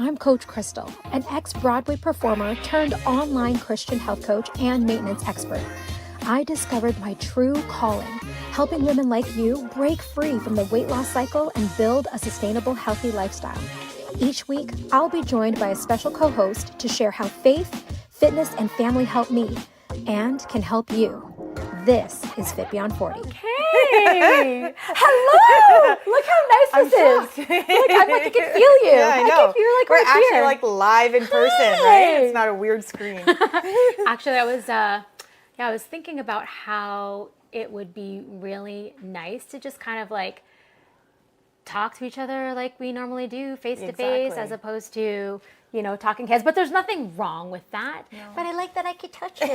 I'm Coach Crystal, an ex-Broadway performer turned online Christian health coach and maintenance expert. I discovered my true calling, helping women like you break free from the weight loss cycle and build a sustainable, healthy lifestyle. Each week, I'll be joined by a special co-host to share how faith, fitness, and family help me and can help you. This is Fit Beyond 40. Hey! Hello! Look how nice this is. I can feel you. Yeah, I know. We're right actually here. Like live in person, right? It's not a weird screen. Actually, I was thinking about how it would be really nice to just kind of like talk to each other like we normally do, face to face, as opposed to, talking heads. But there's nothing wrong with that. No. But I like that I could touch you.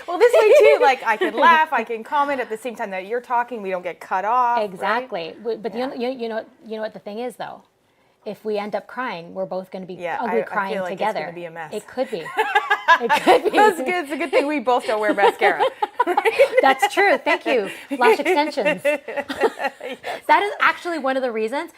Well, this way too, like I can laugh, I can comment at the same time that you're talking. We don't get cut off. Exactly. Right? But you know what the thing is though? If we end up crying, we're both going to be ugly crying I feel like together. It's going to be a mess. It could be. It could be. That's good. It's a good thing we both don't wear mascara. That's true. Thank you. Lash extensions. Yes. That is actually one of the reasons.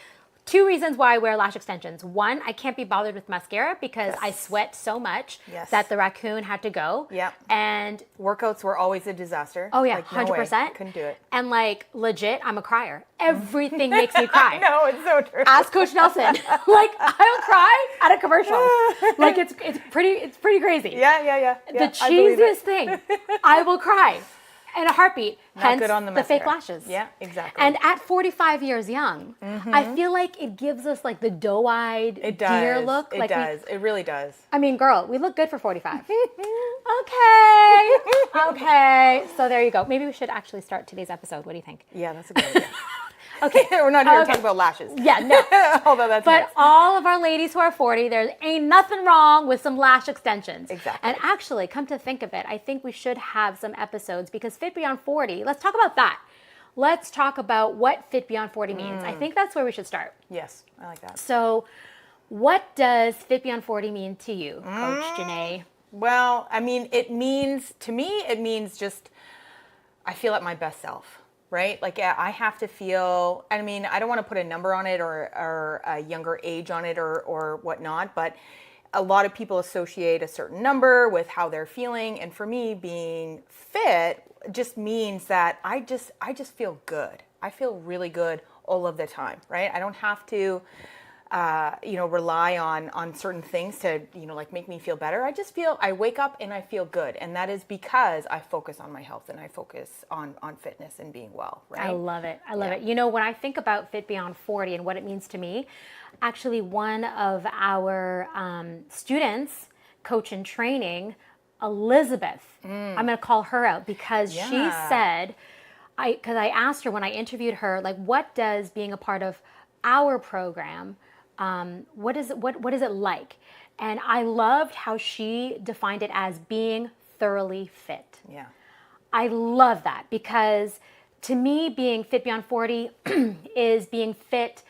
Two reasons why I wear lash extensions. One, I can't be bothered with mascara because I sweat so much that the raccoon had to go. Yep. And workouts were always a disaster. Oh yeah, like, 100%. Couldn't do it. And like legit, I'm a crier. Everything makes me cry. No, it's so true. Ask Coach Nelson. Like I'll cry at a commercial. Like it's pretty crazy. Yeah. The cheesiest thing. I will cry in a heartbeat. Not hence good on the fake lashes. Yeah, exactly. And at 45 years young, I feel like it gives us like the doe-eyed deer look. It does. It really does. I mean, girl, we look good for 45. Okay. So there you go. Maybe we should actually start today's episode. What do you think? Yeah, that's a good idea. Okay. We're not here to talk about lashes. Yeah, no. Although that's But nice. all of our ladies who are 40, there ain't nothing wrong with some lash extensions. Exactly. And actually, come to think of it, I think we should have some episodes because Fit Beyond 40, let's talk about that. Let's talk about what Fit Beyond 40 means. I think that's where we should start. Yes, I like that. So what does Fit Beyond 40 mean to you, Coach Janae? Well, I mean, it means just, I feel at my best self. Right? Like, yeah, I have to feel, I mean, I don't want to put a number on it or a younger age on it or whatnot, but a lot of people associate a certain number with how they're feeling. And for me, being fit just means that I just feel good. I feel really good all of the time, right? I don't have to, rely on certain things to, like make me feel better. I wake up and I feel good. And that is because I focus on my health and I focus on fitness and being well, right? I love it. When I think about Fit Beyond 40 and what it means to me, actually one of our students, coach in training, Elizabeth, I'm going to call her out because she said, because I asked her when I interviewed her, like, what does being a part of our program, what is it like? And I loved how she defined it as being thoroughly fit. Yeah. I love that because to me, being Fit Beyond 40 is being fit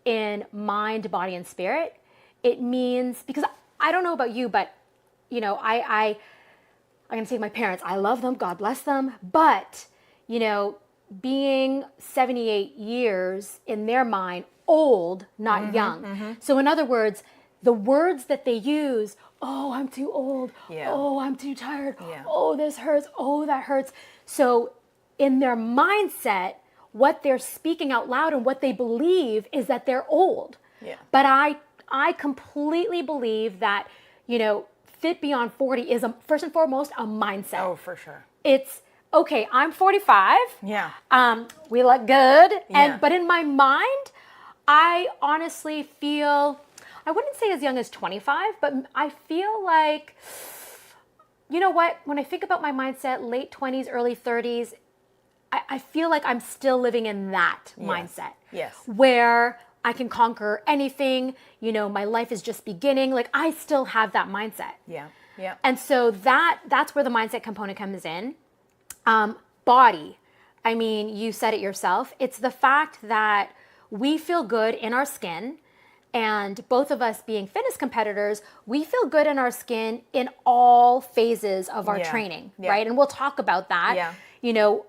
in mind, body, and spirit. It means, because I don't know about you, but I'm going to say my parents, I love them, God bless them, but being 78 years in their mind, old, not young. So in other words, the words that they use, oh, I'm too old. Yeah. Oh, I'm too tired. Yeah. Oh, this hurts. Oh, that hurts. So in their mindset, what they're speaking out loud and what they believe is that they're old. Yeah. But I completely believe that, Fit Beyond 40 is first and foremost a mindset. Oh, for sure. It's, okay, I'm 45. Yeah. We look good. Yeah. But in my mind, I honestly feel, I wouldn't say as young as 25, but I feel like, you know what? When I think about my mindset, late 20s, early 30s, I feel like I'm still living in that mindset. Yes. Where I can conquer anything, my life is just beginning. Like I still have that mindset. Yeah. Yeah. And so that's where the mindset component comes in. Body. I mean, you said it yourself. It's the fact that we feel good in our skin, and both of us being fitness competitors, we feel good in our skin in all phases of our training, right? And we'll talk about that,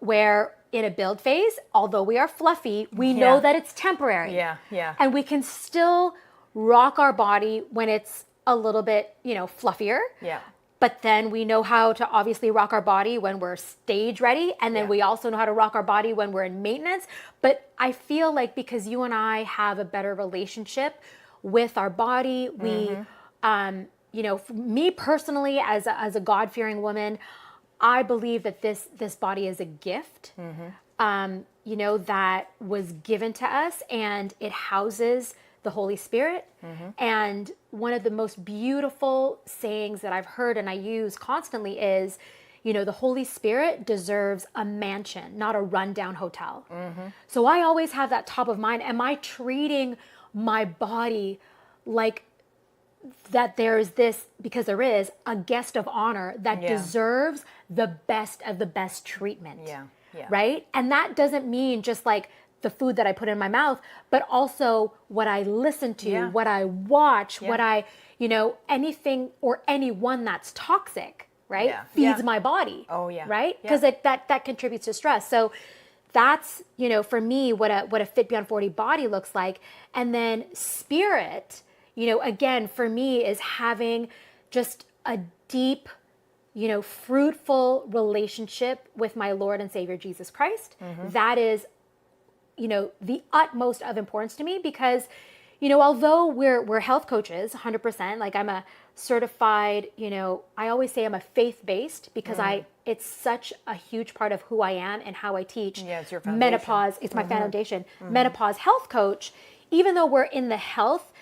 where in a build phase, although we are fluffy, we know that it's temporary. Yeah. And we can still rock our body when it's a little bit, fluffier. Yeah. But then we know how to obviously rock our body when we're stage ready. And then we also know how to rock our body when we're in maintenance. But I feel like because you and I have a better relationship with our body, we, for me personally, as a God-fearing woman, I believe that this body is a gift, that was given to us, and it houses the Holy Spirit. And one of the most beautiful sayings that I've heard and I use constantly is, the Holy Spirit deserves a mansion, not a rundown hotel. So I always have that top of mind. Am I treating my body like that there's this, because there is a guest of honor that deserves the best of the best treatment. Right? And that doesn't mean just like the food that I put in my mouth, but also what I listen to, what I watch, what I, anything or anyone that's toxic, right? Feeds my body. Oh yeah. Right? Because that contributes to stress. So that's, for me, what a Fit Beyond 40 body looks like. And then spirit, again, for me is having just a deep, fruitful relationship with my Lord and Savior, Jesus Christ. That is, the utmost of importance to me because, although we're health coaches, 100%, like I'm a certified, I always say I'm a faith-based because it's such a huge part of who I am and how I teach. Yeah, it's your foundation. Menopause, it's my foundation. Menopause health coach, even though we're in the health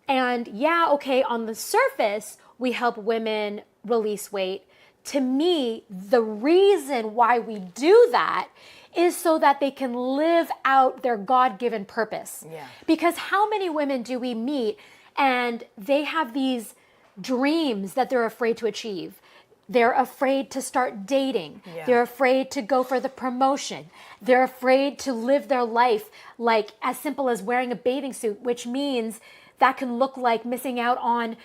and on the surface, we help women release weight. To me, the reason why we do that is so that they can live out their God-given purpose. Because how many women do we meet and they have these dreams that they're afraid to achieve? They're afraid to start dating. They're afraid to go for the promotion. They're afraid to live their life like as simple as wearing a bathing suit, which means that can look like missing out on,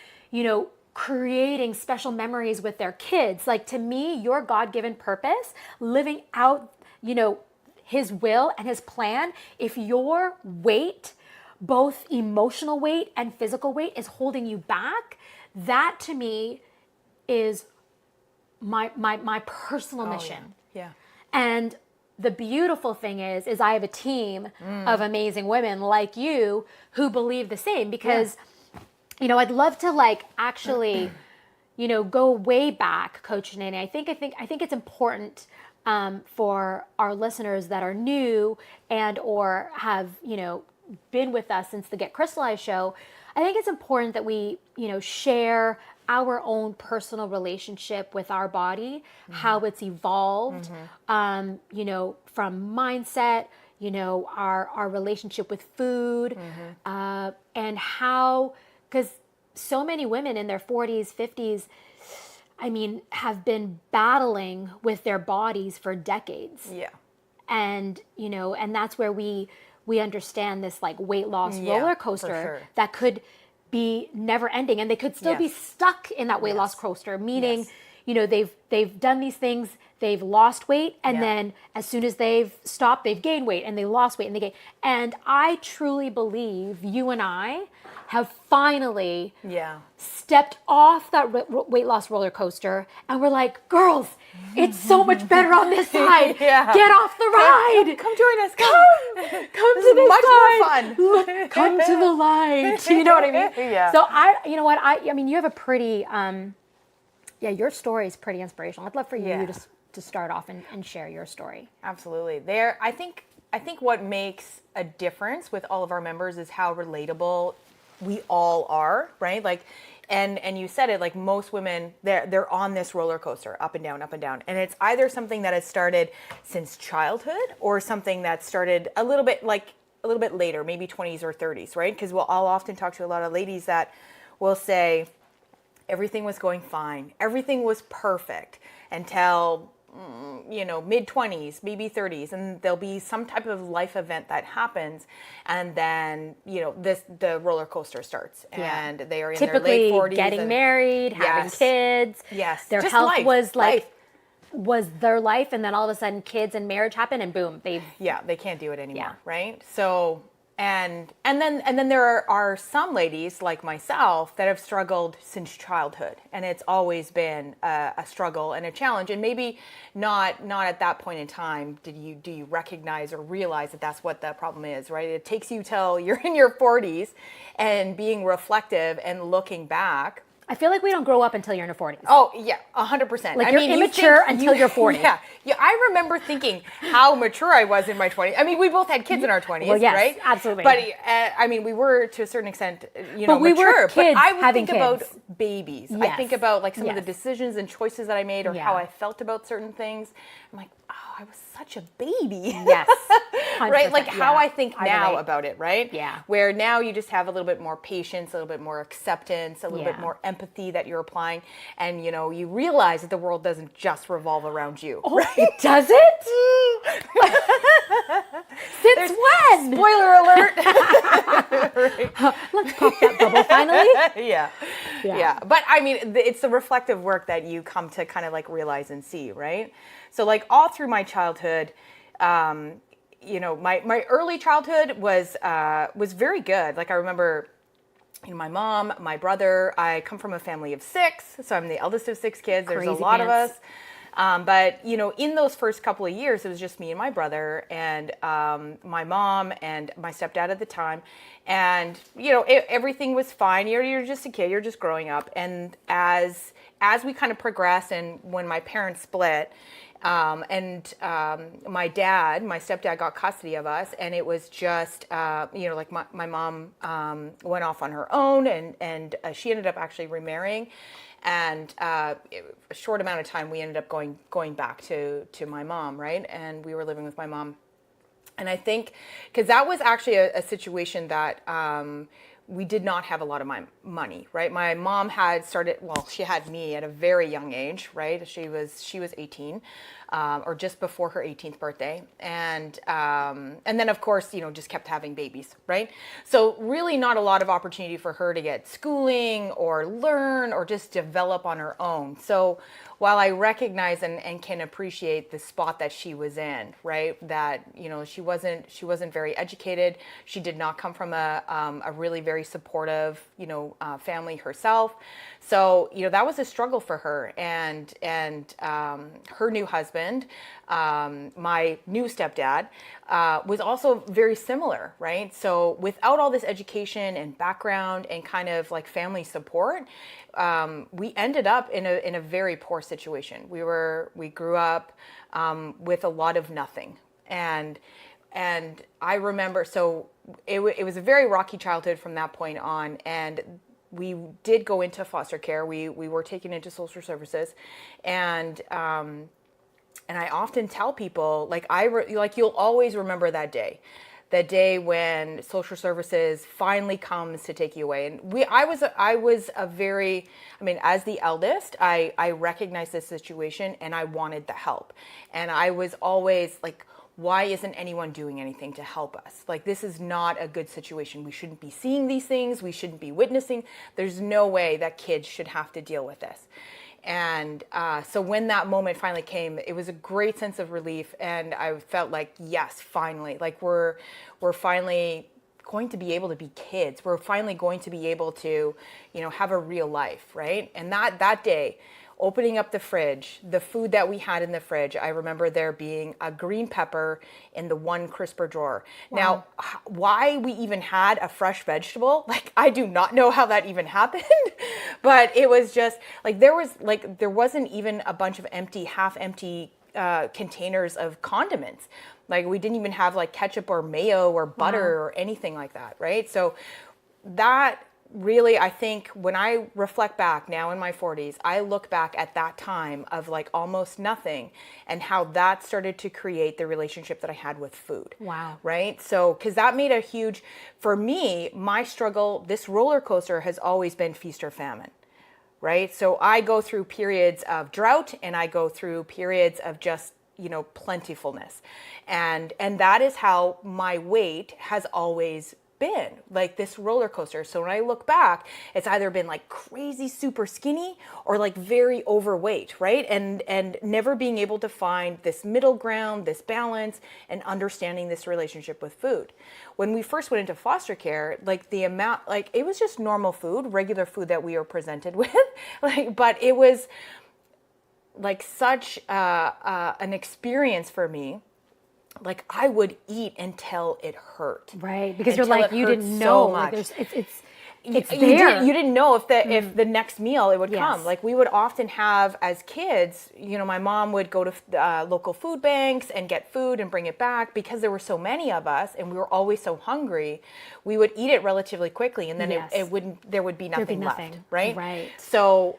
creating special memories with their kids. Like to me, your God-given purpose, living out, his will and his plan, if your weight, both emotional weight and physical weight is holding you back, that to me is my personal mission. And the beautiful thing is I have a team of amazing women like you who believe the same because I'd love to actually, go way back, Coach Janae. I think it's important for our listeners that are new and or have, been with us since the Get Crystallized show. I think it's important that we, share our own personal relationship with our body, how it's evolved, from mindset, our relationship with food, and how, because so many women in their 40s, 50s, have been battling with their bodies for decades. And, and that's where we understand this weight loss roller coaster that could be never ending, and they could still be stuck in that weight loss coaster, meaning, they've done these things, they've lost weight, and then as soon as they've stopped, they've gained weight, and they lost weight, and they gained. And I truly believe you and I have finally stepped off that weight loss roller coaster, and we're like, girls, it's so much better on this side. Get off the ride. Come join us. Come this to this much side. more fun. Look, come to the light. You know what I mean? So you have a pretty, your story is pretty inspirational. I'd love for you to start off and share your story. Absolutely. I think what makes a difference with all of our members is how relatable we all are, right? And you said it, most women, they're on this roller coaster, up and down, and it's either something that has started since childhood or something that started a little bit later, maybe 20s or 30s, right? Because I'll often talk to a lot of ladies that will say everything was going fine, everything was perfect until mid 20s, maybe 30s, and there'll be some type of life event that happens, and then the roller coaster starts, and they are in typically their late 40s, getting married, having kids. Their just health life. was their life, and then all of a sudden kids and marriage happen, and boom, they can't do it anymore, right? So And then there are some ladies like myself that have struggled since childhood, and it's always been a struggle and a challenge. And maybe not at that point in time do you recognize or realize that that's what the problem is, right? It takes you till you're in your 40s and being reflective and looking back. I feel like we don't grow up until you're in your 40s. Oh, yeah, 100%. Like, you're immature until you're 40. Yeah. I remember thinking how mature I was in my 20s. I mean, we both had kids in our 20s, Well, yes, right? absolutely. But, I mean, we were, to a certain extent, But we mature. were kids but I would having think kids. about babies. I Yes. think about, like, some of the Yes. decisions and choices that I made or Yeah. how I felt about certain things. I'm like, oh, I was such a baby. Yes. Right? Like 100%, how yeah. I think now relate. about it, right? Yeah. Where now you just have a little bit more patience, a little bit more acceptance, a little bit Yeah. more empathy that you're applying. And, you realize that the world doesn't just revolve around you. Oh, it does it? Since when? Spoiler alert. Let's pop that bubble finally. Yeah. But I mean, it's the reflective work that you come to kind of like realize and see, right? So like all through my childhood, my early childhood was very good. Like I remember, my mom, my brother, I come from a family of 6, so I'm the eldest of 6 kids. There's Crazy a lot of pants. us. But, in those first couple of years, it was just me and my brother and my mom and my stepdad at the time. And, everything was fine. You're just a kid. You're just growing up. And as we kind of progressed and when my parents split, my stepdad got custody of us, and it was just, like my mom went off on her own, and she ended up actually remarrying. And a short amount of time, we ended up going back to my mom, right? And we were living with my mom. And I think, because that was actually a situation that we did not have a lot of my money, right? My mom had started, she had me at a very young age, right? She was 18, or just before her 18th birthday. And then of course, just kept having babies, right? So really not a lot of opportunity for her to get schooling or learn or just develop on her own. So while I recognize and can appreciate the spot that she was in, right? That, she wasn't very educated. She did not come from a really very supportive, family herself. So, that was a struggle for her, and her new husband, my new stepdad, was also very similar, right? So without all this education and background and kind of like family support, we ended up in a very poor situation. We grew up with a lot of nothing, and I remember, so it was a very rocky childhood from that point on, and we did go into foster care. We were taken into social services, and I often tell people, like you'll always remember that day when social services finally comes to take you away. And I was a very, as the eldest, I recognized this situation and I wanted the help. And I was always like, why isn't anyone doing anything to help us? Like, this is not a good situation. We shouldn't be seeing these things. We shouldn't be witnessing. There's no way that kids should have to deal with this. And so when that moment finally came, it was a great sense of relief. And I felt like, yes, finally, like we're finally going to be able to be kids. We're finally going to be able to, have a real life, right? And that day, opening up the fridge, the food that we had in the fridge, I remember there being a green pepper in the one crisper drawer. Wow. Now, why we even had a fresh vegetable, like I do not know how that even happened, but it was just like there wasn't even a bunch of half empty containers of condiments. Like we didn't even have like ketchup or mayo or butter or anything like that, right? So that really, I think when I reflect back now in my 40s, I look back at that time of like almost nothing and how that started to create the relationship that I had with food. Wow. Right? So, because that made a huge, for me, my struggle, this roller coaster has always been feast or famine. Right? So I go through periods of drought and I go through periods of just, plentifulness. And that is how my weight has always been like this roller coaster. So when I look back, it's either been like crazy super skinny or like very overweight, right? And never being able to find this middle ground, this balance, and understanding this relationship with food. When we first went into foster care, like the amount, like it was just normal food, regular food that we were presented with, like, but it was like such an experience for me. Like I would eat until it hurt. Right, because Until you're like, it you hurt didn't so know. much. Like it's You didn't know if the next meal it would Yes. come. Like we would often have as kids, you know, my mom would go to local food banks and get food and bring it back because there were so many of us and we were always so hungry. We would eat it relatively quickly and then Yes. there would be nothing left, nothing. right? Right. So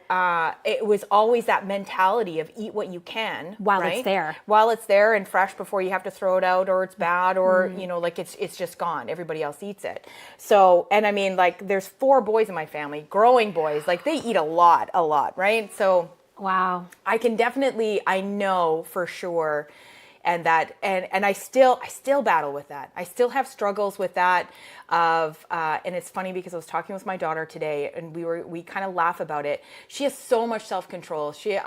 it was always that mentality of eat what you can While it's right? there. While it's there and fresh before you have to throw it out or it's bad or you know like it's just gone. Everybody else eats it. So and I mean like there's 4 boys in my family, growing boys, like they eat a lot, right? So wow. I can definitely, I know for sure, and that, and I still battle with that. I still have struggles with that of, and it's funny because I was talking with my daughter today, and we kind of laugh about it. She has so much self-control. She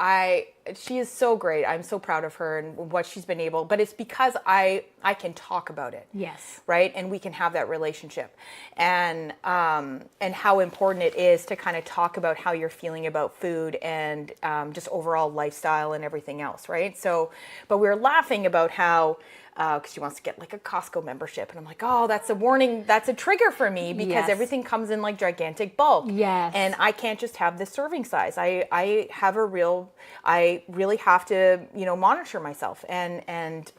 is so great. I'm so proud of her and what she's been able, but it's because I can talk about it. Yes. Right. And we can have that relationship and how important it is to kind of talk about how you're feeling about food and just overall lifestyle and everything else. Right. So, but we were laughing about how, because she wants to get like a Costco membership. And I'm like, oh, that's a warning. That's a trigger for me because Yes. everything comes in like gigantic bulk. Yes. And I can't just have this serving size. I really have to, you know, monitor myself and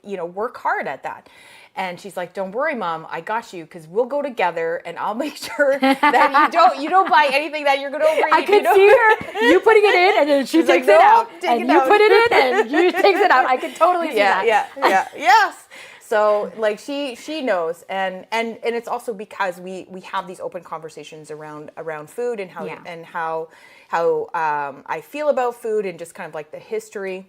you know, work hard at that. And she's like, don't worry, Mom, I got you, because we'll go together and I'll make sure that you don't buy anything that you're going to overeat. I could see her, you putting it in and then she She's takes like, it "No, out. take And it you out." put it in and you takes it out. I could totally see that. Yes. So like she knows, and it's also because we have these open conversations around food and how Yeah. and how I feel about food and just kind of like the history,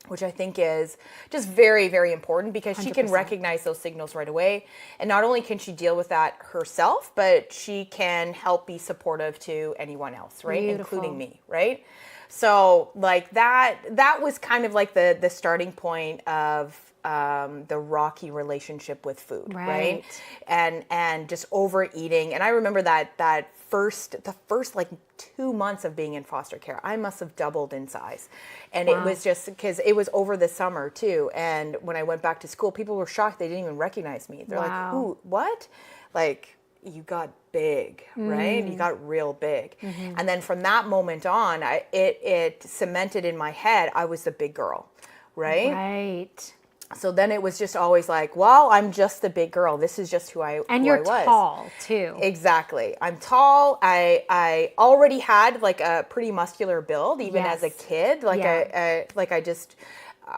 which I think is just very, very important because she can 100%. recognize those signals right away. And not only can she deal with that herself, but she can help be supportive to anyone else, right? Beautiful. Including me, right? So like that was kind of like the starting point of the rocky relationship with food, right? And just overeating. And I remember the first like 2 months of being in foster care, I must have doubled in size. And it was just because it was over the summer too. And when I went back to school, people were shocked. They didn't even recognize me. They're like, who, what? Like, you got big, right? You got real big. And then from that moment on, it cemented in my head, I was the big girl, right? Right. So then it was just always like, well, I'm just the big girl. This is just who I And who you're I was. tall too. Exactly. I'm tall. I already had like a pretty muscular build, even as a Yes. kid. Like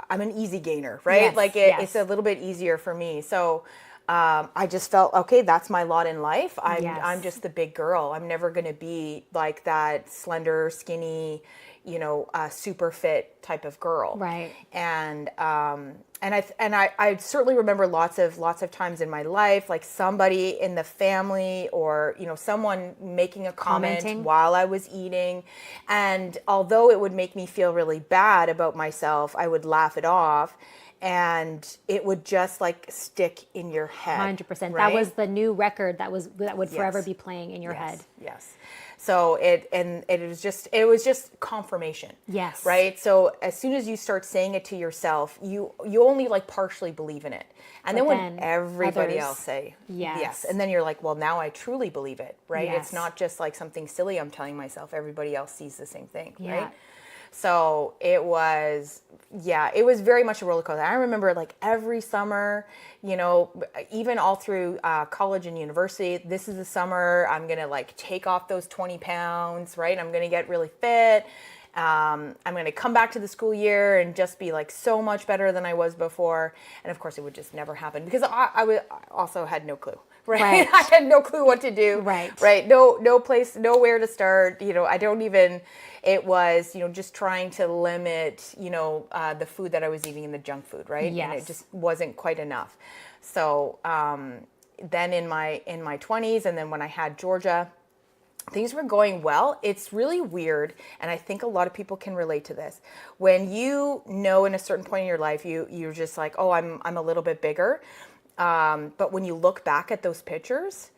I'm an easy gainer, right? Yes, Like yes. it's a little bit easier for me. So I just felt, okay, that's my lot in life. Yes. I'm just the big girl. I'm never going to be like that slender, skinny, you know, super fit type of girl. Right. And I certainly remember lots of times in my life, like somebody in the family or, you know, someone making a comment Commenting. while I was eating. And although it would make me feel really bad about myself, I would laugh it off. And it would just like stick in your head. 100%. Right? That was the new record that would forever Yes. be playing in your head. Yes. So it was just confirmation. Yes. Right. So as soon as you start saying it to yourself, you only like partially believe in it, and But then when then everybody others- else say Yes. and then you're like, well, now I truly believe it. Right. Yes. It's not just like something silly I'm telling myself. Everybody else sees the same thing. Yeah. Right. So it was very much a roller coaster. I remember like every summer, you know, even all through college and university, this is the summer I'm going to like take off those 20 pounds, right? I'm going to get really fit. I'm going to come back to the school year and just be like so much better than I was before. And of course it would just never happen because I also had no clue. Right. I had no clue what to do. Right. No place, nowhere to start. You know, it was, you know, just trying to limit, you know, the food that I was eating in the junk food. Right. Yes. And it just wasn't quite enough. So, then in my 20s, and then when I had Georgia, things were going well. It's really weird, and I think a lot of people can relate to this. When you know in a certain point in your life, you're just like, oh, I'm a little bit bigger. But when you look back at those pictures,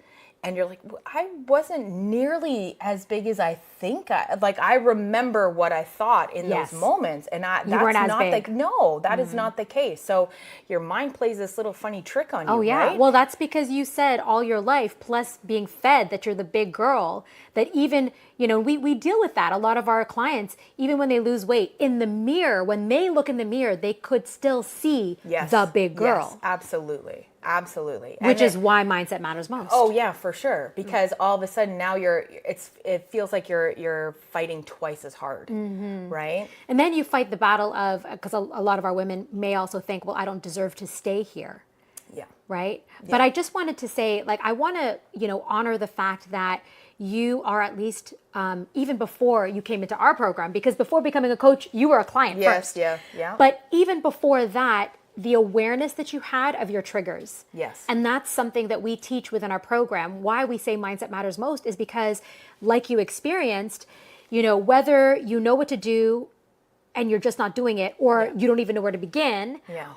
and you're like, I wasn't nearly as big as I think. I remember what I thought in those moments, and that's weren't as not big. that is not the case. So your mind plays this little funny trick on you. Oh, yeah. Right? Well, that's because you said all your life, plus being fed that you're the big girl, that even, we deal with that. A lot of our clients, even when they lose weight, in the mirror, when they look in the mirror, they could still see the big girl. Yes, absolutely. Absolutely. Which is why mindset matters most. Oh yeah, for sure. Because all of a sudden now it feels like you're fighting twice as hard, right? And then you fight the battle of, because a lot of our women may also think, well, I don't deserve to stay here. Yeah. Right? Yeah. But I just wanted to say, I want to, honor the fact that you are at least, even before you came into our program, because before becoming a coach, you were a client first. Yes, yeah. But even before that, the awareness that you had of your triggers. Yes. And that's something that we teach within our program. Why we say mindset matters most is because, like you experienced, whether you know what to do and you're just not doing it, or you don't even know where to begin. Yeah.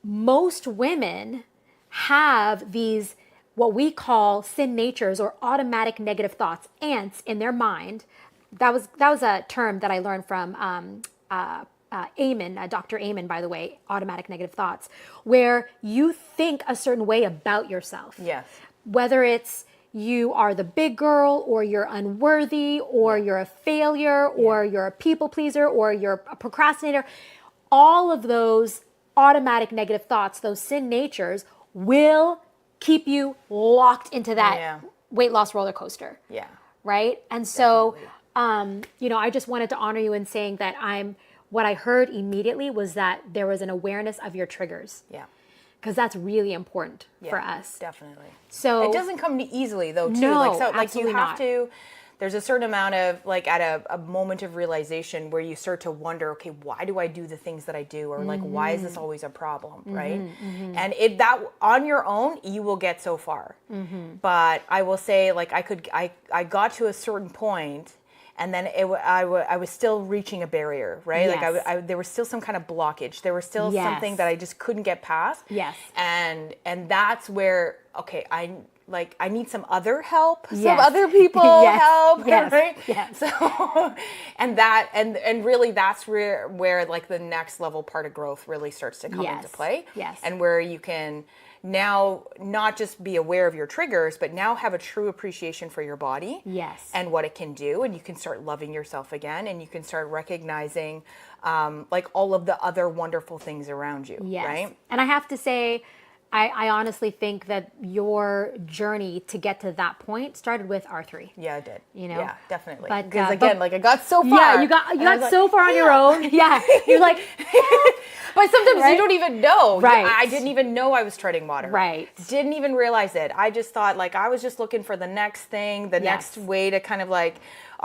Most women have these, what we call sin natures, or automatic negative thoughts, ants in their mind. That was a term that I learned from Dr. Amen, by the way, automatic negative thoughts, where you think a certain way about yourself. Yes. Whether it's you are the big girl, or you're unworthy, or you're a failure, or you're a people pleaser, or you're a procrastinator, all of those automatic negative thoughts, those sin natures, will keep you locked into that weight loss roller coaster. Yeah. Right? And so, I just wanted to honor you in saying that what I heard immediately was that there was an awareness of your triggers. Yeah. Because that's really important for us. Definitely. So it doesn't come easily though, too. No, you have to, there's a certain amount of, at a moment of realization where you start to wonder, okay, why do I do the things that I do? Or why is this always a problem? Right. And that on your own, you will get so far. But I will say, I got to a certain point, and then I was still reaching a barrier, right? Yes. There was still some kind of blockage. There was still something that I just couldn't get past. Yes. And that's where, okay, I need some other help, some Yes. other people help, Yes. right? Yes. So, and really that's where the next level part of growth really starts to come into play. Yes. And where you can now not just be aware of your triggers, but now have a true appreciation for your body. Yes. And what it can do. And you can start loving yourself again, and you can start recognizing all of the other wonderful things around you. Yes. Right. And I have to say, I honestly think that your journey to get to that point started with R3. Yeah, I did. Yeah, definitely. But, because again, I got so far. Yeah, you got so far on your own. Yeah, you're like, but sometimes you don't even know. Right. I didn't even know I was treading water. Right. Didn't even realize it. I just thought I was just looking for the next thing, the next way to kind of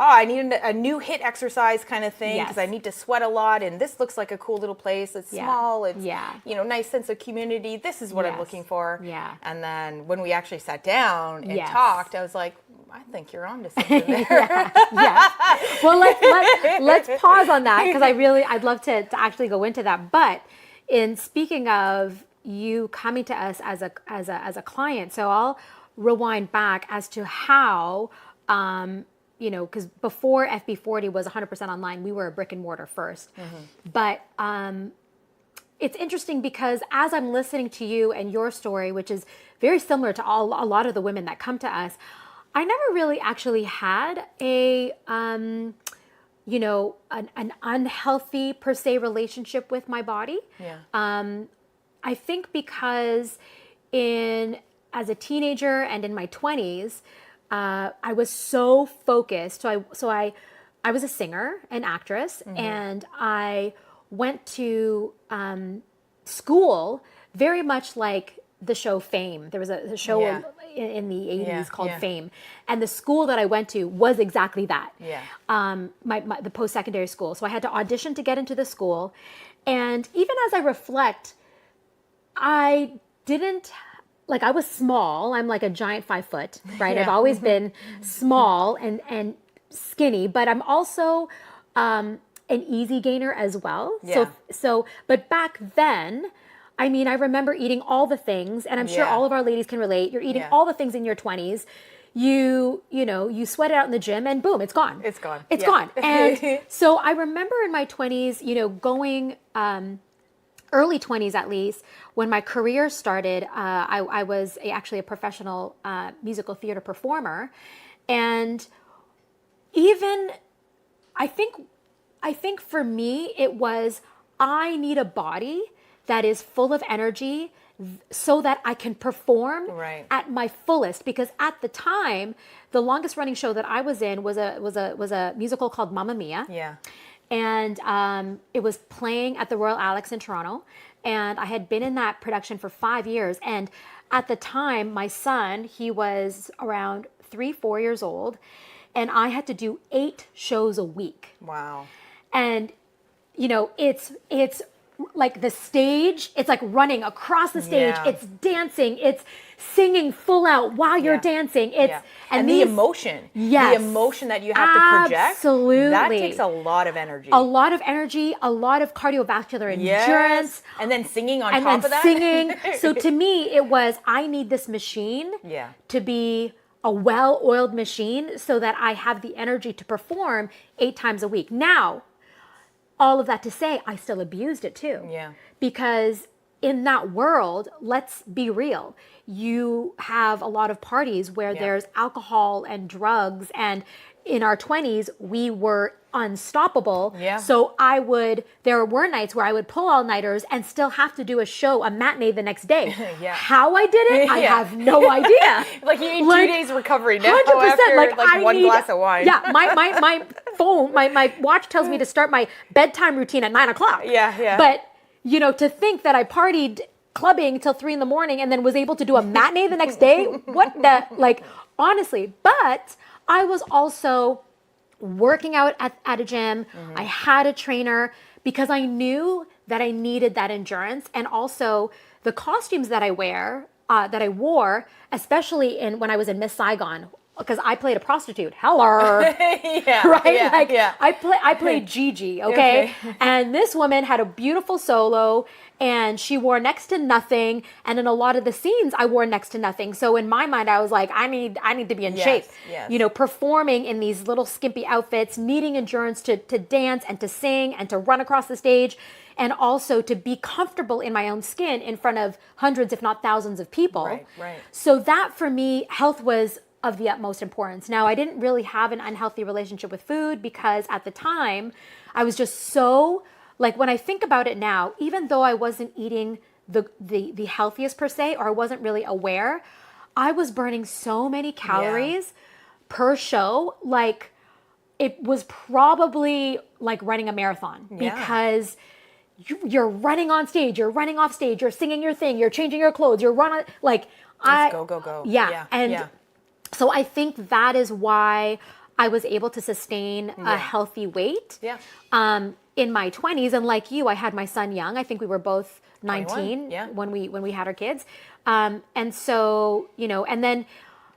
I need a new HIIT exercise kind of thing, because I need to sweat a lot, and this looks like a cool little place. It's small. It's nice sense of community. This is what I'm looking for. Yeah. And then when we actually sat down and talked, I was like, I think you're onto something there. Yes. Well, let's pause on that, because I'd love to actually go into that. But in speaking of you coming to us as a client, so I'll rewind back as to how. Because before FB40 was 100% online, we were a brick and mortar first. But it's interesting because as I'm listening to you and your story, which is very similar to a lot of the women that come to us, I never really actually had an unhealthy per se relationship with my body. Yeah. I think because as a teenager and in my 20s, I was so focused. So I was a singer, an actress, and I went to school very much like the show Fame. There was a show in the 80s called Fame, and the school that I went to was exactly that. Yeah. The post-secondary school. So I had to audition to get into the school, and even as I reflect, I didn't like I was small. I'm like a giant 5 foot, right? Yeah. I've always been small and skinny, but I'm also an easy gainer as well. Yeah. But back then, I mean, I remember eating all the things, and I'm sure Yeah. all of our ladies can relate. You're eating Yeah. all the things in your 20s. You sweat it out in the gym, and boom, it's gone. It's gone. It's Yeah. gone. And so I remember in my 20s, going early 20s at least, when my career started, I was actually a professional musical theater performer. And even, I think for me, it was, I need a body that is full of energy so that I can perform Right. at my fullest. Because at the time, the longest running show that I was in was a musical called Mamma Mia. Yeah. And it was playing at the Royal Alex in Toronto. And I had been in that production for 5 years. And at the time, my son, he was around 3-4 years old. And I had to do 8 shows a week. Wow. And, it's like the stage, it's like running across the stage. Yeah. It's dancing. It's singing full out while you're Yeah. dancing. It's Yeah. And the emotion. Yes. The emotion that you have to project. Absolutely. That takes a lot of energy. A lot of energy, a lot of cardiovascular endurance. Yes. And then singing on And top then of that. singing. So to me, it was, I need this machine Yeah. to be a well-oiled machine so that I have the energy to perform 8 times a week. Now, all of that to say, I still abused it too. Yeah. Because in that world, let's be real, you have a lot of parties where Yeah. there's alcohol and drugs, and in our 20s, we were unstoppable. Yeah. So there were nights where I would pull all-nighters and still have to do a show, a matinee the next day. Yeah. How I did it, I Yeah. have no idea. Like you need Like, 2 days recovery now 100%, after like, like I one need, glass of wine. Yeah, my phone, my watch tells me to start my bedtime routine at 9 o'clock. Yeah, yeah. But, to think that I partied clubbing till 3 a.m. and then was able to do a matinee the next day, honestly. But I was also working out at a gym. I had a trainer because I knew that I needed that endurance, and also the costumes that I wore, especially when I was in Miss Saigon, because I played a prostitute. Hello. Yeah. Right? Yeah. Yeah. I played Gigi, okay? And this woman had a beautiful solo, and she wore next to nothing. And in a lot of the scenes, I wore next to nothing. So in my mind, I was like, I need to be in shape. Yes. Performing in these little skimpy outfits, needing endurance to dance and to sing and to run across the stage, and also to be comfortable in my own skin in front of hundreds, if not thousands of people. Right. So that for me, health was of the utmost importance. Now, I didn't really have an unhealthy relationship with food because at the time I was just so, like, when I think about it now, even though I wasn't eating the healthiest per se, or I wasn't really aware, I was burning so many calories per show. Like, it was probably like running a marathon because you're running on stage, you're running off stage, you're singing your thing, you're changing your clothes, you're running, like, Go. Yeah. So I think that is why I was able to sustain a healthy weight in my 20s. And like you, I had my son young. I think we were both 19 when we had our kids. And so,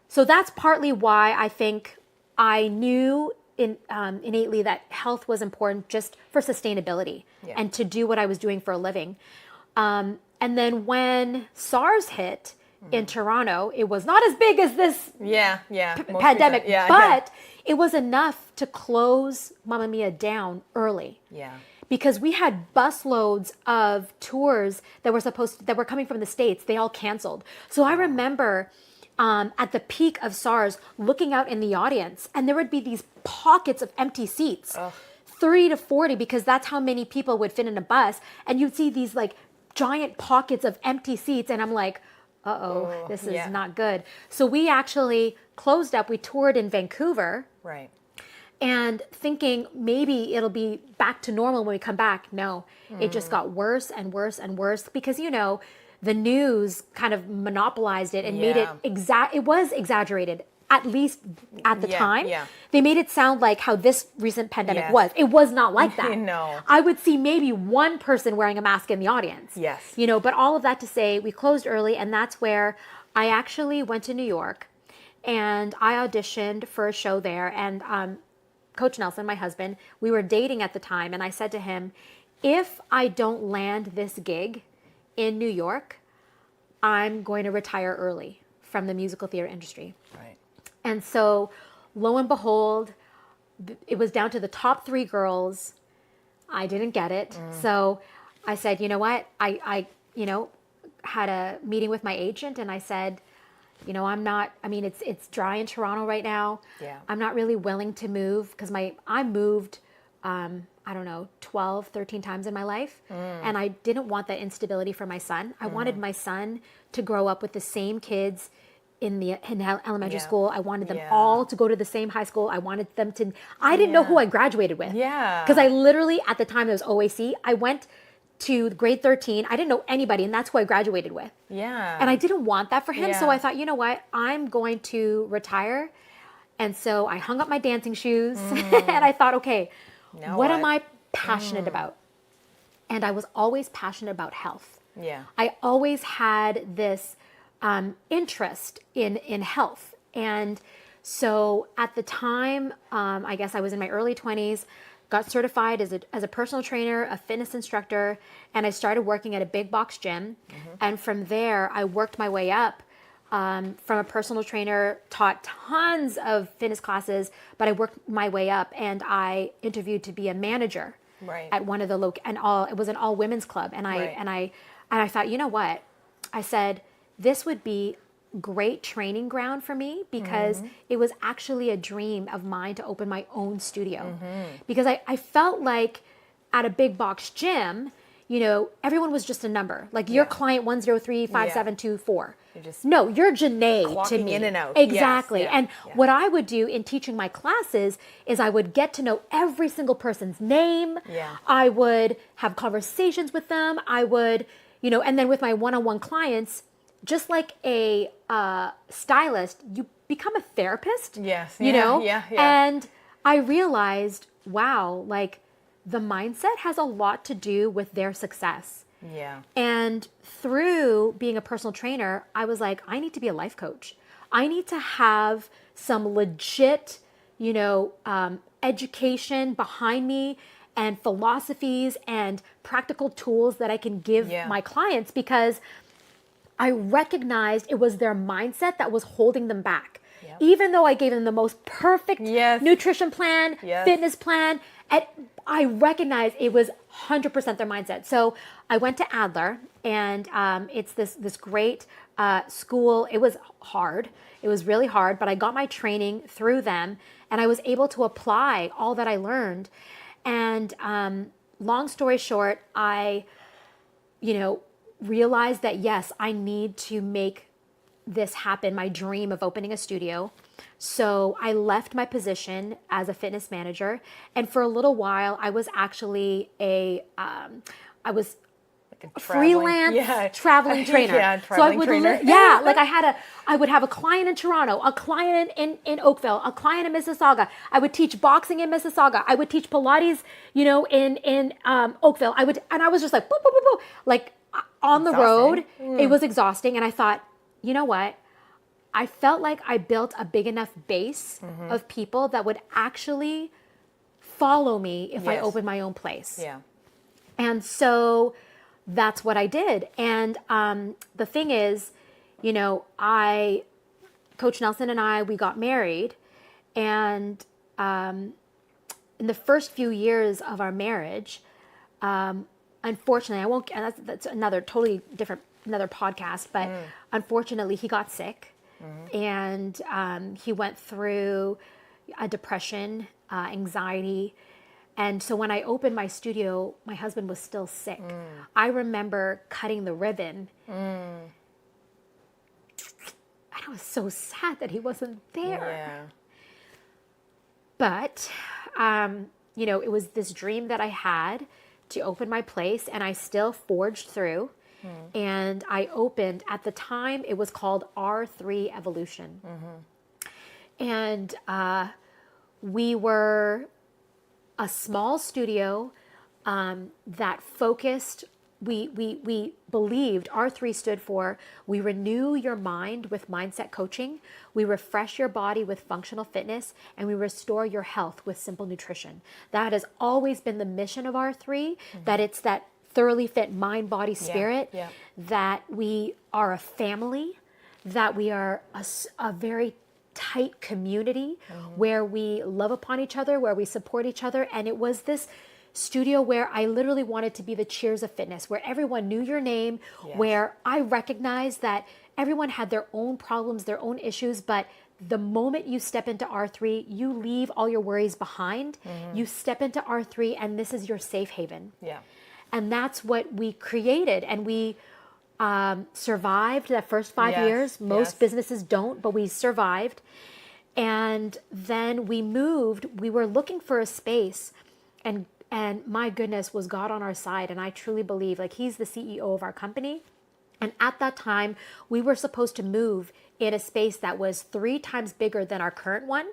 so that's partly why I think I knew innately that health was important just for sustainability and to do what I was doing for a living. And then when SARS hit, in Toronto, it was not as big as this pandemic, but it was enough to close Mamma Mia down early. Yeah. Because we had busloads of tours that were coming from the States. They all canceled. So I remember at the peak of SARS looking out in the audience, and there would be these pockets of empty seats, 30 to 40, because that's how many people would fit in a bus. And you'd see these like giant pockets of empty seats, and I'm like, this is not good. So we actually closed up. We toured in Vancouver. Right. And thinking maybe it'll be back to normal when we come back. No, it just got worse and worse and worse because, the news kind of monopolized it and made it it was exaggerated, at least at the time. Yeah. They made it sound like how this recent pandemic was. It was not like that. No. I would see maybe one person wearing a mask in the audience. Yes. But all of that to say, we closed early, and that's where I actually went to New York and I auditioned for a show there. And Coach Nelson, my husband, we were dating at the time. And I said to him, if I don't land this gig in New York, I'm going to retire early from the musical theater industry. Right. And so lo and behold, it was down to the top 3 girls. I didn't get it. So I said, you know what? I had a meeting with my agent and I said, it's dry in Toronto right now. Yeah. I'm not really willing to move because I moved, 12, 13 times in my life. And I didn't want that instability for my son. I wanted my son to grow up with the same kids in elementary school. I wanted them all to go to the same high school. I wanted them to, I didn't know who I graduated with. Yeah. Because I literally, at the time it was OAC, I went to grade 13. I didn't know anybody, and that's who I graduated with. Yeah. And I didn't want that for him. Yeah. So I thought, you know what? I'm going to retire. And so I hung up my dancing shoes and I thought, okay, Now what am I passionate about? And I was always passionate about health. Yeah. I always had this interest in health. And so at the time, I guess I was in my early 20s, got certified as a personal trainer, a fitness instructor, and I started working at a big box gym. And from there, I worked my way up from a personal trainer, taught tons of fitness classes, but I worked my way up and I interviewed to be a manager at one of the it was an all women's club. And I thought, you know what? I said, this would be great training ground for me because it was actually a dream of mine to open my own studio. Because I felt like at a big box gym, everyone was just a number. Like your client 1035724. No, you're Janae to Clocking me. in and out. Exactly. Yes, And what I would do in teaching my classes is I would get to know every single person's name. Yeah. I would have conversations with them. I would, and then with my one-on-one clients, just like a stylist, you become a therapist. Yes. Yeah. And I realized, wow, like the mindset has a lot to do with their success. Yeah. And through being a personal trainer, I was like, I need to be a life coach. I need to have some legit, education behind me and philosophies and practical tools that I can give my clients because I recognized it was their mindset that was holding them back. Yep. Even though I gave them the most perfect nutrition plan, fitness plan, and I recognized it was 100% their mindset. So I went to Adler, and it's this great school. It was hard. It was really hard, but I got my training through them, and I was able to apply all that I learned. And long story short, I, realized that, yes, I need to make this happen, my dream of opening a studio. So I left my position as a fitness manager. And for a little while, I was actually a freelance traveling trainer. Traveling trainer. I would have a client in Toronto, a client in Oakville, a client in Mississauga. I would teach boxing in Mississauga. I would teach Pilates, in Oakville. And I was just like, boop, boop, boop, boop. Like on the road, it was exhausting. And I thought, you know what? I felt like I built a big enough base of people that would actually follow me if I opened my own place. Yeah. And so that's what I did. And the thing is, Coach Nelson and I, we got married. And in the first few years of our marriage, unfortunately, that's another totally different, another podcast, but unfortunately he got sick and he went through a depression, anxiety. And so when I opened my studio, my husband was still sick. I remember cutting the ribbon. And I was so sad that he wasn't there. Yeah. But, it was this dream that I had to open my place, and I still forged through. And I opened, at the time, it was called R3 Evolution. And we were a small studio that focused we believed R3 stood for we renew your mind with mindset coaching, we refresh your body with functional fitness, and we restore your health with simple nutrition. That has always been the mission of R3, that it's that thoroughly fit mind, body, spirit, that we are a family, that we are a very tight community where we love upon each other, where we support each other. And it was this studio where I literally wanted to be the Cheers of fitness, where everyone knew your name, where I recognized that everyone had their own problems, their own issues, but the moment you step into R3, you leave all your worries behind. You step into R3 and this is your safe haven. And that's what we created. And we survived that first 5 years. Most businesses don't, but we survived. And then we moved. We were looking for a space, and my goodness, was God on our side. And I truly believe, like, he's the CEO of our company. And at that time, we were supposed to move in a space that was 3 times bigger than our current one.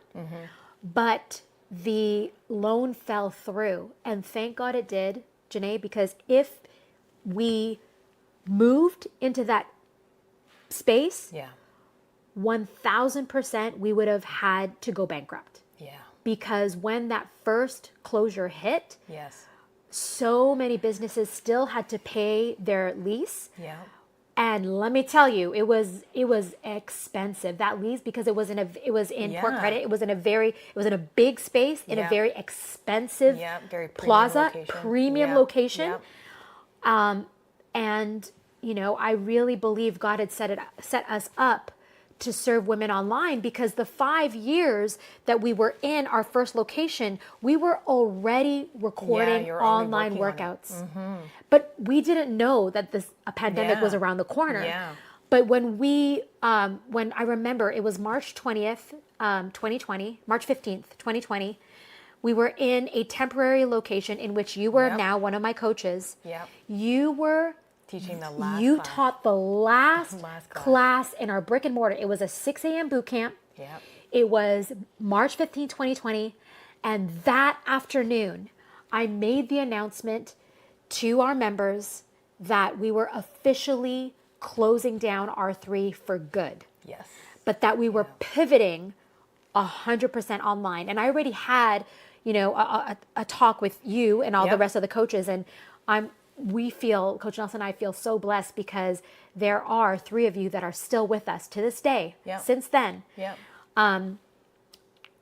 But the loan fell through. And thank God it did, Janae, because if we moved into that space, 1000% we would have had to go bankrupt. Because when that first closure hit, so many businesses still had to pay their lease. And let me tell you, it was expensive, that lease, because it was in Port Credit. It was in a big space in a very expensive very plaza, location. premium location. And you know, I really believe God had set us up to serve women online, because the 5 years that we were in our first location, we were already recording online workouts. But we didn't know that a pandemic was around the corner. But when when I remember it was March 20th, 2020, March 15th, 2020, we were in a temporary location in which you were now one of my coaches. You were teaching the last You class. taught the last class in our brick and mortar. It was a 6 a.m. boot camp. It was March 15, 2020. And that afternoon, I made the announcement to our members that we were officially closing down R3 for good. But that we were pivoting 100% online. And I already had, you know, a talk with you and all the rest of the coaches. And Coach Nelson and I feel so blessed, because there are 3 of you that are still with us to this day, since then. And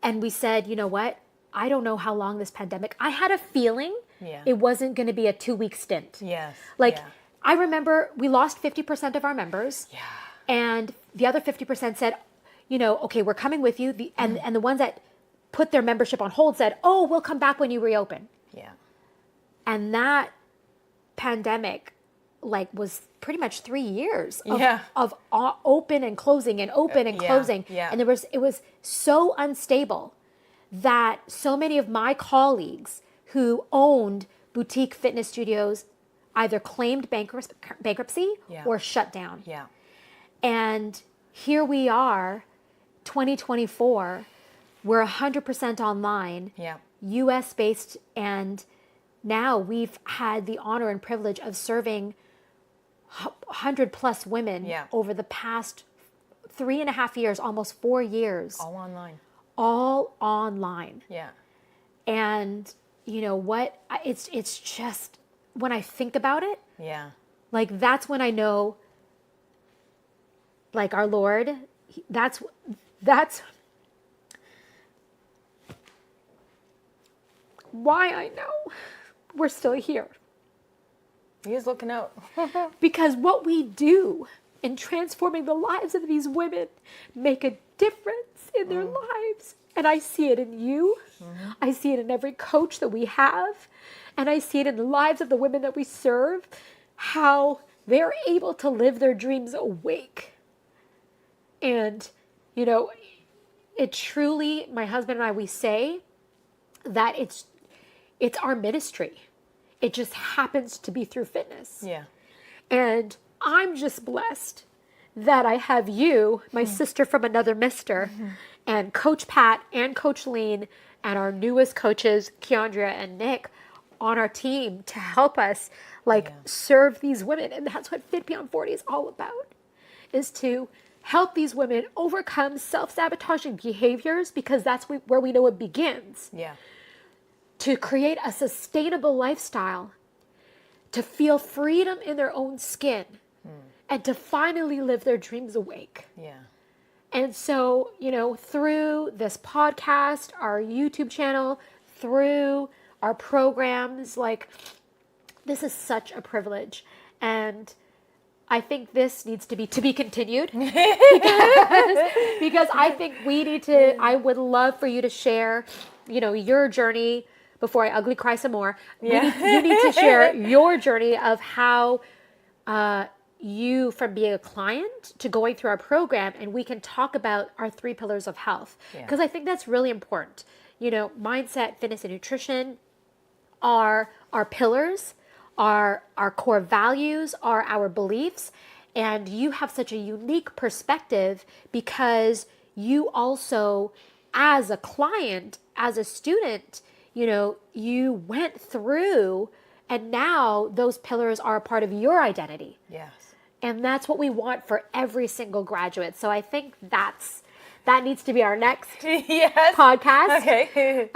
we said, you know what? I don't know how long this pandemic, I had a feeling it wasn't going to be a 2-week stint. I remember we lost 50% of our members, and the other 50% said, you know, okay, we're coming with you. And the ones that put their membership on hold said, oh, we'll come back when you reopen. And that pandemic was pretty much 3 years of open and closing and open and closing. And it was so unstable that so many of my colleagues who owned boutique fitness studios either claimed bankruptcy or shut down. And here we are, 2024, we're 100% online, US based, and now we've had the honor and privilege of serving 100 plus women over the past 3.5 years, almost 4 years. All online. And you know what? It's just, when I think about it, like, that's when I know, like, our Lord, that's why I know we're still here. He is looking out. Because what we do in transforming the lives of these women make a difference in their lives. And I see it in you. I see it in every coach that we have. And I see it in the lives of the women that we serve, how they're able to live their dreams awake. And, you know, it truly, my husband and I, we say that it's our ministry. It just happens to be through fitness. And I'm just blessed that I have you, my sister from another mister, and Coach Pat and Coach Lean, and our newest coaches, Keandra and Nick, on our team to help us serve these women. And that's what Fit Beyond 40 is all about, is to help these women overcome self-sabotaging behaviors, because that's where we know it begins. Yeah. To create a sustainable lifestyle, to feel freedom in their own skin, and to finally live their dreams awake. Yeah. And so, through this podcast, our YouTube channel, through our programs, this is such a privilege. And I think this needs to be continued because I think we need to, I would love for you to share, your journey before I ugly cry some more. Yeah. You need to share your journey of how you, from being a client to going through our program, and we can talk about our 3 pillars of health, because I think that's really important. Mindset, fitness, and nutrition are our pillars, are our core values, are our beliefs. And you have such a unique perspective because you also, as a client, as a student, you went through, and now those pillars are a part of your identity. Yes. And that's what we want for every single graduate. So I think that needs to be our next podcast. Okay.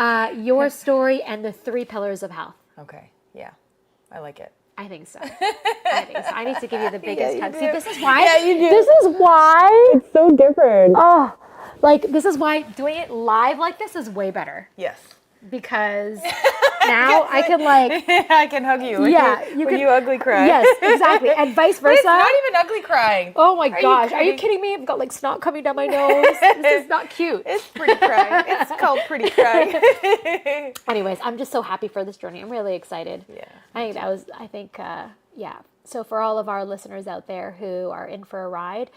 Your story and the 3 pillars of health. Okay. Yeah. I like it. I think so. I need to give you the biggest hug. See, this is why. Yeah, you do. This is why. It's so different. Oh, this is why doing it live like this is way better. Yes. Because now I can I can hug you. When you ugly cry. Yes, exactly, and vice versa. But it's not even ugly crying. Oh my gosh, are you kidding me? I've got snot coming down my nose. This is not cute. It's pretty crying. It's called pretty crying. Anyways, I'm just so happy for this journey. I'm really excited. Yeah. So for all of our listeners out there who are in for a ride,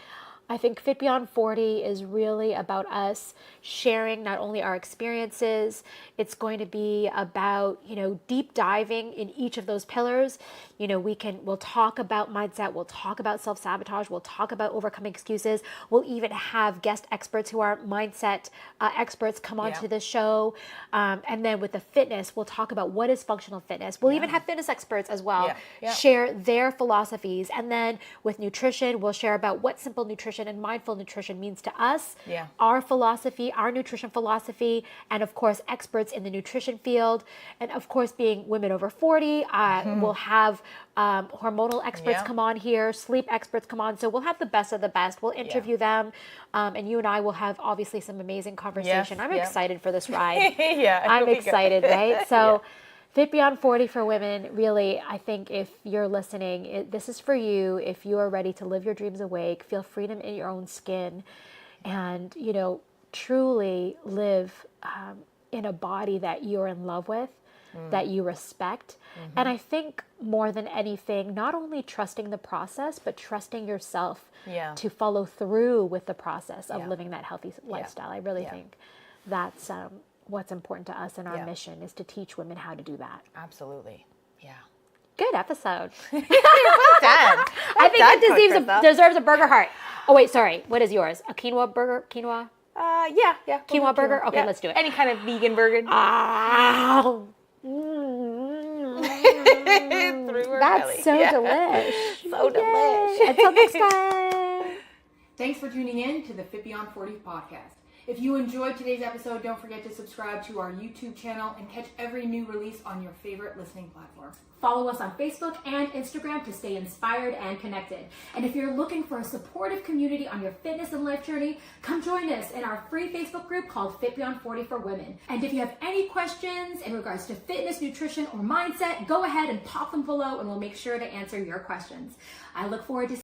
I think Fit Beyond 40 is really about us sharing not only our experiences, it's going to be about, deep diving in each of those pillars. We'll talk about mindset, we'll talk about self-sabotage, we'll talk about overcoming excuses. We'll even have guest experts who are mindset experts come onto the show. And then with the fitness, we'll talk about what is functional fitness. We'll even have fitness experts as well share their philosophies. And then with nutrition, we'll share about what simple nutrition and mindful nutrition means to us, our philosophy, our nutrition philosophy, and of course, experts in the nutrition field. And of course, being women over 40, we'll have hormonal experts come on here, sleep experts come on. So we'll have the best of the best. We'll interview them. And you and I will have obviously some amazing conversation. I'm excited for this ride. I'm excited, right? So Fit Beyond 40 for women, really, I think if you're listening, this is for you. If you are ready to live your dreams awake, feel freedom in your own skin, and, truly live in a body that you're in love with, that you respect. And I think more than anything, not only trusting the process, but trusting yourself to follow through with the process of living that healthy lifestyle. I really think that's what's important to us, and our mission is to teach women how to do that. Absolutely. Yeah. Good episode. Well done. I think it deserves a burger heart. Oh, wait, sorry. What is yours? A quinoa burger? Quinoa? Yeah. Quinoa burger? Okay, let's do it. Any kind of vegan burger. That's so delish. So delish. Until next time. Thanks for tuning in to the Fit Beyond 40 podcast. If you enjoyed today's episode, don't forget to subscribe to our YouTube channel and catch every new release on your favorite listening platform. Follow us on Facebook and Instagram to stay inspired and connected. And if you're looking for a supportive community on your fitness and life journey, come join us in our free Facebook group called Fit Beyond 40 for Women. And if you have any questions in regards to fitness, nutrition, or mindset, go ahead and pop them below and we'll make sure to answer your questions. I look forward to